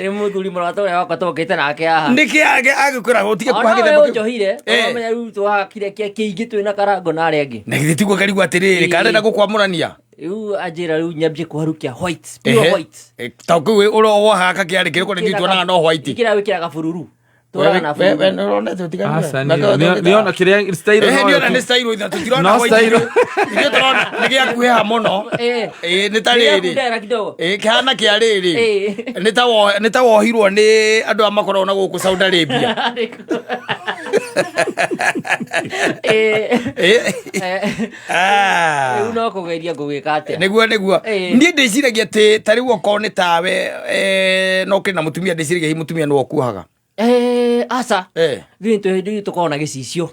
Ni muthuri murato ya wakatokete nake haha. Niki agikura utige kuhagithe njohire. Omenya riu twakire kiingi twina karango na arengi. Na githiti gwa karigu atiriri karenda gukwamurania. Riu ajira riu nyambie kuharukia white. Pure white. Ta kuwe uro wohaka kiari kiriko ningitwo na no white. Ikira wikira gabururu. Niona kiria style no. Niona ni style ithatu tirona white. Ndio turona nigia kuheha muno. Ni tariri. Kana kiariri. Ni ta wohirwo ni andu amakorwo na guku Saudi Arabia. Uno kugeria ngugika atia. Niguo ni ndiciragia ati tariu okoro ni tawe no kina mutumia ndiciragia hi mutumia no okuhaga. Asa. Vinto hindi tukona gicicio.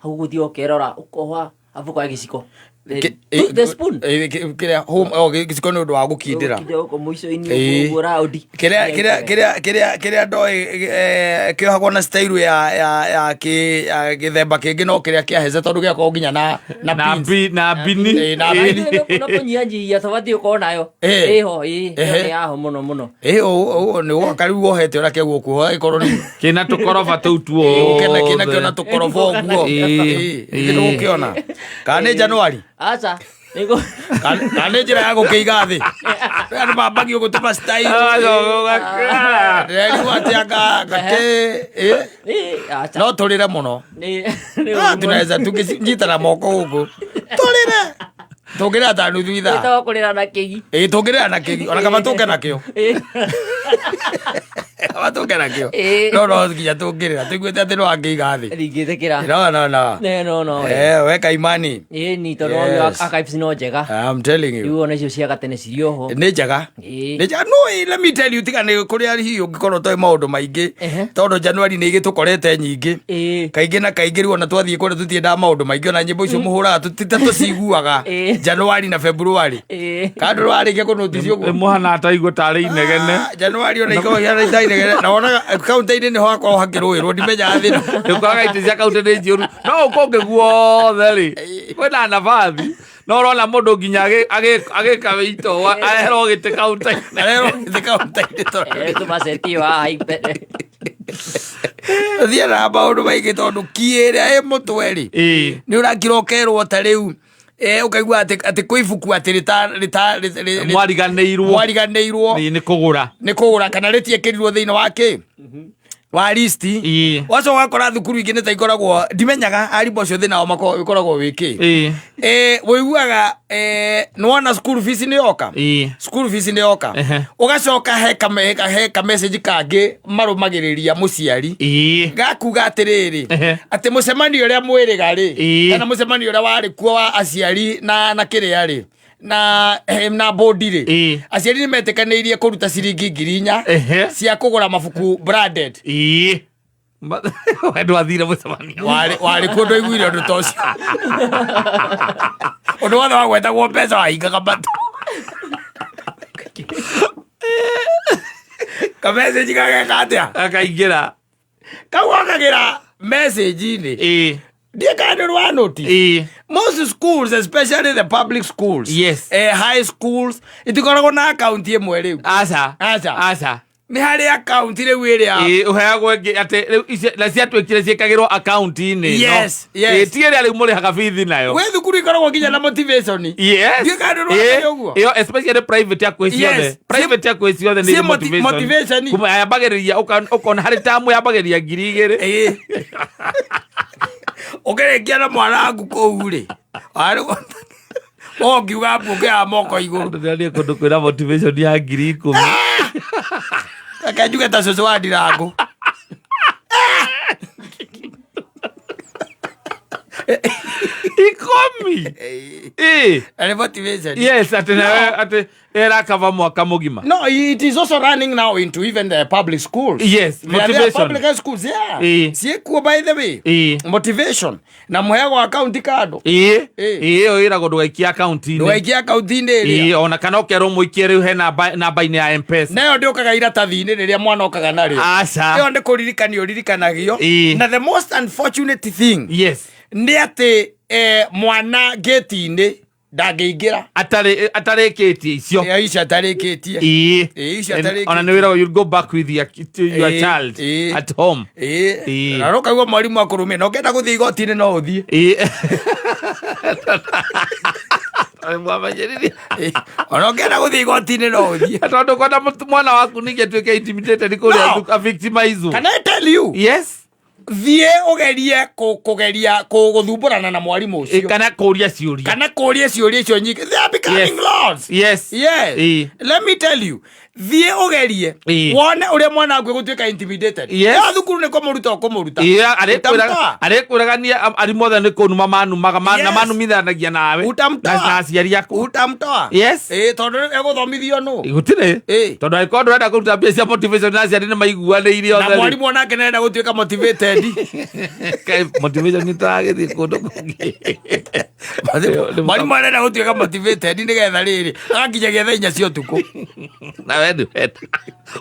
Hau guthio okerora ukoha afu kwa giciko. The spoon. Kira home giciko no ndo wa gukindira. Ko muico ini ugura audi. Kira ndo kihagwo na style ya githemba kingi no kiria kiaheze tondu giako nginya na bini. Na kunyanji ya tawati ukona yo. Eho yaho muno. O ni wakari wohete ora keguo kuho ikorwo ni kina tukorofa tou tuo. Kina kiona tukorofa guo. Ndio ukiona. Kana Januari. Acha. Ego. Kana njira ya gukiiga thi. Andu mambagio gutuma style. Reri watianga gake. Acha. No turire muno. Tunaweza tukijitana moko huko. Turire. Tugera tanu thutha. Ito kurira na kigi. Tugera na kigi. Ona kama tuke nakio. Abatuke nakio. No nginya tugirira. Tuiguite ati no angiiga thi. Ringithikira. No. Weka imani. Ni tono archives no njega. I'm telling you. Iwo nacio cia gatene cirio ho. Ni njega. No, let me tell you tigane kuria hiyo ungikorwo toi maundu maingi. Tondu Januari ni igitukorete nyingi. Kaingi na kaingi ri ona twathie kore tutienda maundu maingi ona nyimbo icio muhuraga tutatuciguaga Januari na February. Kandu rwarike kunoticio guo. Muhana ataigwo tari inegene. Januari ona iko hiana inegene. Na ona kaunti-ini ni hakwa hakirwirwo ndimenya thino. Ukaga iticia kaunti ni njuru. No ukonge guothe ri. Wena navathi. No rona mundu nginya agika wito ahero gite kaunti. Ahero gite kaunti to. Tumasetio aipe. Thia na maundu maingi tondu kiere mutweri. Ni urakirokerwo ta riu. Ukaigua ati kuibuku ati rita mwariganeirwo ni kugura kana ritiekirwo thiini wake wa listi wacho wakora thukuru ingi nita ikoragwo ndimenyaga arimbo cio thina wao ikoragwo wiki wiguaga nona school fees ni yoka ugacoka heka message kangi marumagiriria muciari gakuga atiriri ati mucemanio uria mwiriga ri kana mucemanio uria wari kuo wa aciari na kiria ri na bodi ri aciari ni metekanirie kuruta ciringi 4,000 cia kugura mabuku branded Wedu athire mucemanio wari kundu iguire undu tocio undu wothe wagwetagwo mbeca wahingaga matu ka message kageka atia akaingira kawagagira message-ini Dear kind of notice. Most schools, especially the public schools, yes, high schools, itikoragwo na account imwe riu. Asa. Ni hari account riu iria. Uheagwo ate na cia twekire ciekagirwo account ini. Yes. Tiere ari muri haga bithi nayo. We thukuru ikoragwo nginya na motivation. Yes. Dear kind of uguo. Yo especially private ya kweciothe. Private ya kweciothe ni motivation. Kuma yabagiriria ukona hari tamu yabagiriria 2,000. Ogerekia na mwanangu kou ri. Ngiuga mbunge moko iguru. Ndio kundu kwira motivation ya 10,000. Akajuga ta coco wa Ndirangu. Ikomi. And motivation. Yes, ate era kava mwaka mugima. No, it is also running now into even the public schools. Yes, motivation. Public schools, yeah. See, by the way. Motivation. Na muheagwo account kado. Oira go ndugaikia account ini. Ndugaikia account ini. Ona kana ukero muikie riu he namba-ini ya M-Pesa. Nayo ndiokaga iratathi-ini riria mwana okaga nario. Aca. Iyo ndi kuririkania uririkanagio. Na the most unfortunate thing. Yes. Ni ati mwana gate-ini ndangĩingĩra atarĩkĩtie icio icio atarĩkĩtie icio atarĩkĩtie ona nĩ wĩra you'll go back with your child at home na rokaigua mwarimũ akũrũmia na ũkenda gũthiĩ igoti-inĩ no ũthiĩ ona ũkenda gũthiĩ igoti-inĩ no ũthiĩ tondũ kwenda mwana waku ningĩ atuĩke intimidated kũrĩa victimizwo. Can I tell you? Yes. Thiĩ ũgerie kũgeria gũthumburana na mwarimũ ũcio kana kũria ciũria icio nyingĩ. They are becoming lords. Yes. Let me tell you, thiĩ ũgerie wone ũrĩa mwana waku gũtuĩka intimidated. Thukuru nĩ kũmũruta arĩkwĩragania arimũ othe nĩ kũnuma manumaga na manumithanagia nawe na aciari aku utamtoa. Tondũ egũthomithio nũ gũtirĩ tondũ angĩkorwo ndũrenda kũruta mbia cia motivation na aciari nĩ maiguanĩire othe na mwarimũ onake nĩrenda gũtuĩka motivated. Motivation nĩ tũragĩthiĩ kũndũ kũngĩ. Mwarimũ arenda gũtuĩka motivated nĩgetha rĩrĩ agakinyagia thaa 4 cia ũtukũ na wewe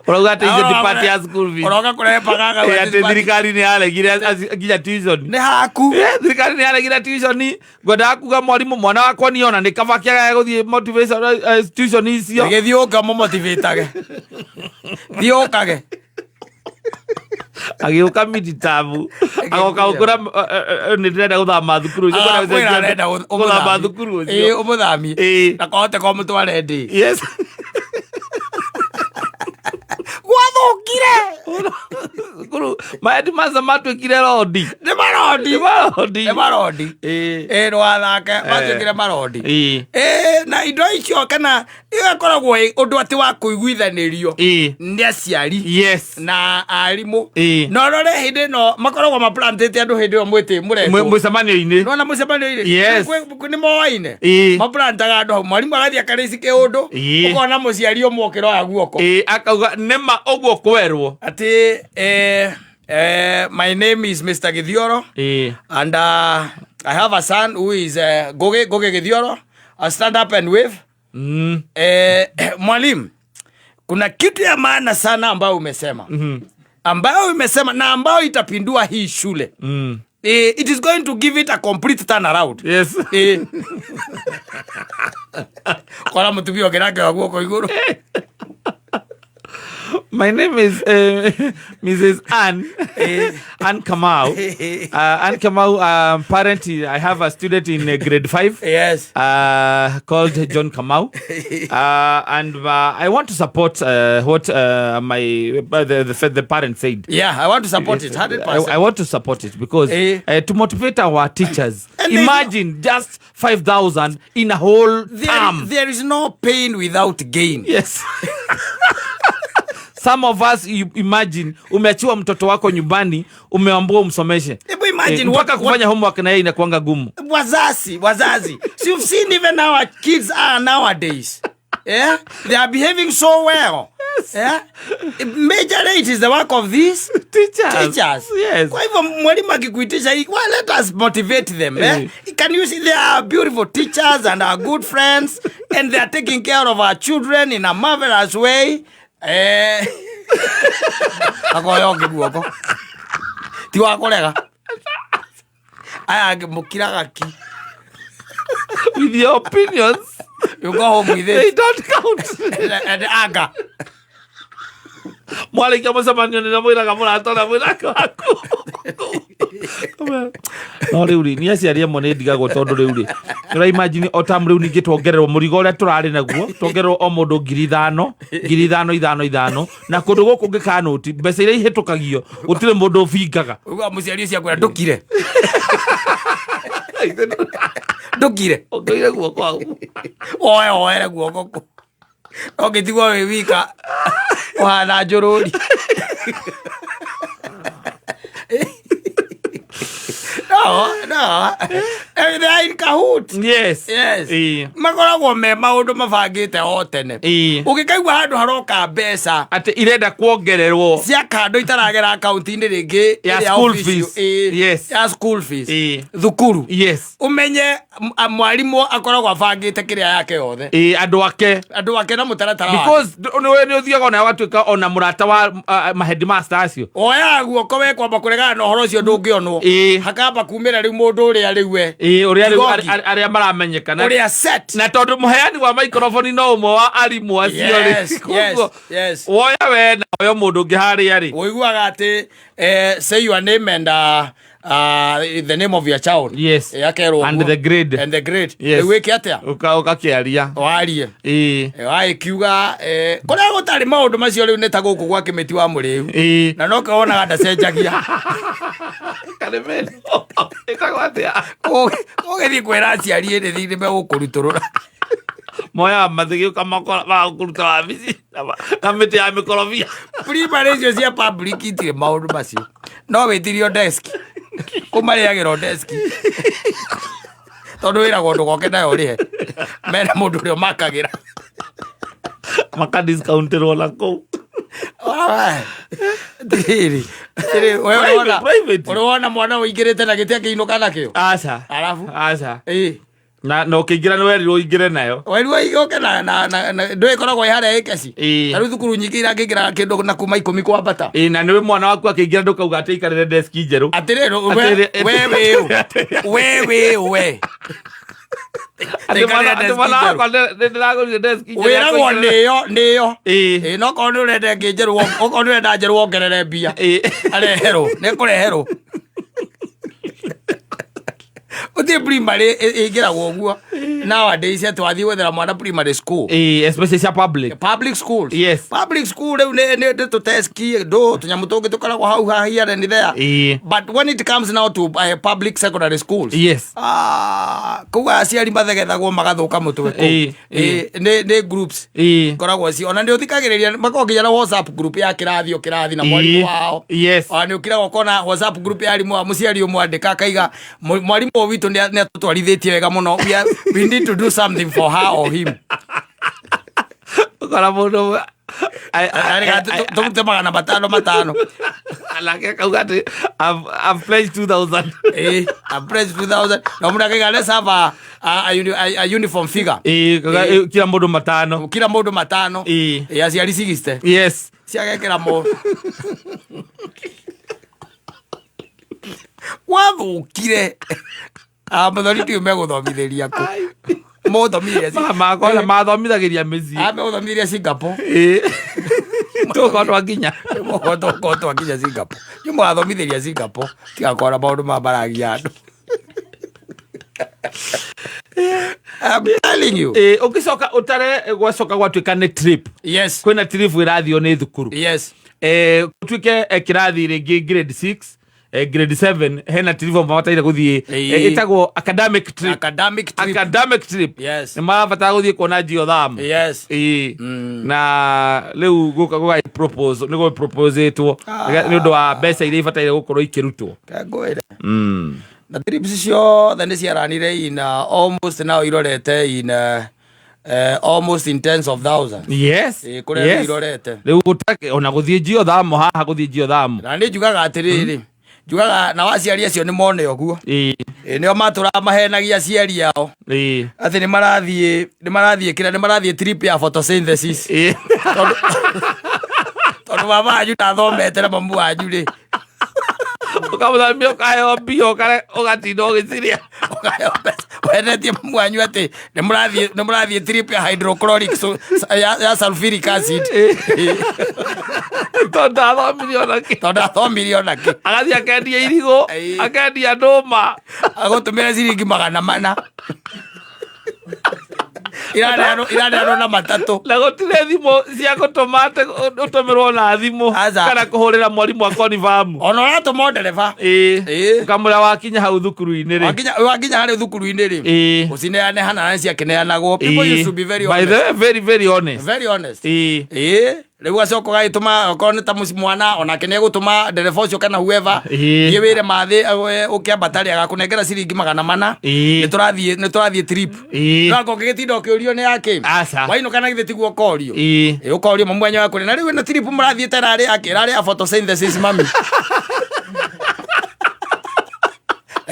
urauga ati hizo dipati ya school fees uroga kurehe pagaga ati thirikari ni alegire nginya tuition ni haku thirikari ni alegire tuition ngwenda kuga mwarimu mwana wakwa niona ni kaba kiaga guthie motivation tuition icio githioka mo motivatage thiokage agiuka miditabu agoka ukura ni ndenda guthama thukuru icio guthama thukuru icio umuthami na kohote ko mutware ndi. Yes. Gwathũkire kuru maedi maza matwĩkire rodi nĩ marodi rwathake matwĩkire marodi na indo icio kana igakoragwo ũndũ atĩ wa kũiguithanĩrio nĩ aciari na arimũ no rore hĩndĩ ĩno makoragwo maplantĩte andũ hĩndĩ ĩyo mwĩtĩ mũcemanio-inĩ no na mũcemanio-inĩ nĩ moaine maplantaga andũ hau mwarimũ agathiĩ akarĩci kĩũndũ ũkona mũciari ũmwe ũkĩroya guoko akauga nĩma ũguo kwerwo ati my name is Mr. Githioro and I have a son who is Goge Githioro. I stand up and wave. Mwalimu, kuna kitu ya maana sana ambayo umesema na ambayo itapindua hii shule. It is going to give it a complete turnaround. Yes. Kwa mtumio kirake wa guoko iguru. My name is Mrs. Ann Kamau. Ann Kamau, parent. I have a student in grade 5. Yes. Called John Kamau. And I want to support what the parent said. Yeah, I want to support it 100%. I want to support it because to motivate our teachers. Imagine just 5,000 in a whole term. There is no pain without gain. Yes. Some of us, you imagine, umeachiwa mtoto wako nyumbani, umeambiwa umsomeshe. Imagine mpaka kufanya homework na yeye inakuanga gumu. Wazazi. So you've seen even our kids are nowadays. Yeah? They are behaving so well. Yes. Yeah? Majorly it is the work of these teachers. Yes. Kwa hivyo mwalimu akikuitisha, well, let us motivate them. Can you see they are beautiful teachers and are good friends and they are taking care of our children in a marvelous way. Akoyo ngiguoko ti wa kurega aya mukiraga ki with your opinions you go home with it. They don't count. And aga mwali kama samanyo ni mwira kama atona mwira wako no riuri ni aciari amwe ni ndigagwo tondu riuri ura imagine otam riu ningi twongererwo murigo uria turari naguo twongererwo o mundu 5,000 na kundu guku ngikanuti mbeca iria ihitukagio gutire mundu ubingaga uga muciari ucio akwira ndukire ongeire guoko au oere guoko ogitigwo wi wika wana njururi No. They are in cahoots. Yes. Makoragwo me maundu mabangite o tene. Ugikaigua handu haroka mbeca ati irenda kuongererwo cia kando itaragera account-ini ringi ya school fees. Yes. Ya school fees. Thukuru. Yes. Umenye mwalimu akoragwo abangite kiria yake yothe. Andu ake na mutaratara because ni uthiaga na watuika ona murata wa headmaster acio oya guoko we kwamba kuregana na horo cio ndungionwo hakamba kumira riu mundu uria riwe uria aria maramenyekana uria set na tondu muheani wa microphone no umwe wa arimu acio yes woya we na oyo mundu ungi haria ri uiguaga ati say your name and the name of your child and the grade wiki atia ukakiaria warie kiuga kuria gutari maundu macio riu nita guku gwa kimiti wa muriu na no kaona ndacenjagia kanemeni itagwatia ugethi kwera aciari ri thithi me gukuruturura moya mathigi kamakora ba kuruta wabici na miti ya mikorofia primary icio cia public itire maundu macio no witirio desk kumariagiro desk tondu wira gondu goke nayo rihe mena mundu rio makagira maka discounterwo na ko Diri wewe mwana uingirite na gitia kiinuka nakio aca alafu aca na no kiingira no werirwo ingire nayo werirwo igoke na ndwe koragwo ihare ikeci taru thukuru nyingi irangira kindu na kuma 10 kwambata na niwe mwana waku akiingira ndukauga ati ikarire desk njeru atirero wewe wiragwo niyo no korwo urenda ngi njeru okorwo urenda njeru wongerere mbia areherwo ni kureherwo uthi primary igiragwo guo nowadays twathi wethera mwana primary school especially public schools public school reu ne to teski do tunyamu tungi tukaragwo hau here ni there but when it comes now to public secondary schools kuga aciari mathegethagwo magathuka mutwe ne groups koragwo ci ona ndi uthikagiriria makoginya na WhatsApp group ya kirathi na mwalimu wao ni ukirago kona WhatsApp group ya arimu muciari umwandika kaiga mwalimu witu ni atutwarithitie wega muno we need to do something for her or him kala mundu tumute magana matano alake kaugati I've pledged 2000 I've pledged 2000 na mundu akaiga let's have a uniform figure kila mundu matano aciari 60 ciagekera mo wathukire muthoni tiu meguthomithiria ku mathomithagiria mici meguthomithiria Singapore tukotwa nginya Singapore nĩ mwathomithĩria Singapore tigakora maũndũ mambaragia andũ I'm telling you ukicoka utare gwacoka gwatuika ni trip kwina trip irathio ni thukuru tuike kirathi ringi grade 6 grade 7 hena trip mabataire guthie itagwo academic trip ni mabataire guthie kuona geotherm na leu gukaga propose ni go propose etwo ni undu wa mbeca iria ibataire gukorwo ikirutwo na trips ciothe nĩ ciaranire in almost now irorete in almost in tens of thousands kuria irorete rĩu gutake ona guthie geotherm haha guthie geotherm na nĩ njugaga atiriri njugaga na waciari acio nĩ mone ũguo nĩo matũraga mahenagia aciari ao atĩ nĩ marathiĩ trip ya photosynthesis tondũ baba wanyu ndathomete na mamu wanyu rĩ ukamuthamia ukaheo mbio ugatinda ugiciria wenetie mamu wanyu atĩ nĩ mũrathiĩ trip ya hydrochloric ya sulfuric acid tondu athomirie onake agathi akendia irigo akendia ndũma agũtũmĩre ciringi 400 iraneanwo na matatũ na gũtirĩ thimũ cia gũtũma ũtũmĩrwo na thimũ kana kũhũrĩra mwarimũ akonivamu ona ũratũma ndereba ũkamwĩra wakinya hau thukuru-inĩ rĩ wakinya harĩ thukuru-inĩ rĩ ũcineane hana na ciakĩneanagwo people used to be very honest by the way very honest rĩu acoka gagĩtũma okorwo nĩ ta mwana onake nĩ egũtũma ndereba ũcio kana whoever thiĩ wĩre mathĩ ũkĩambata rĩ agakũnengera ciringi 400 nĩ tũrathiĩ trip nako ũngĩgĩtinda ũkĩũrio nĩ yake wainũka na githĩ tiguo ũkorio ũkorio mamu wanyu akũrĩ na rĩu ĩno trip mũrathiĩte rarĩ akĩrarĩ a photosynthesis mami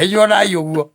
inyuonai ũguo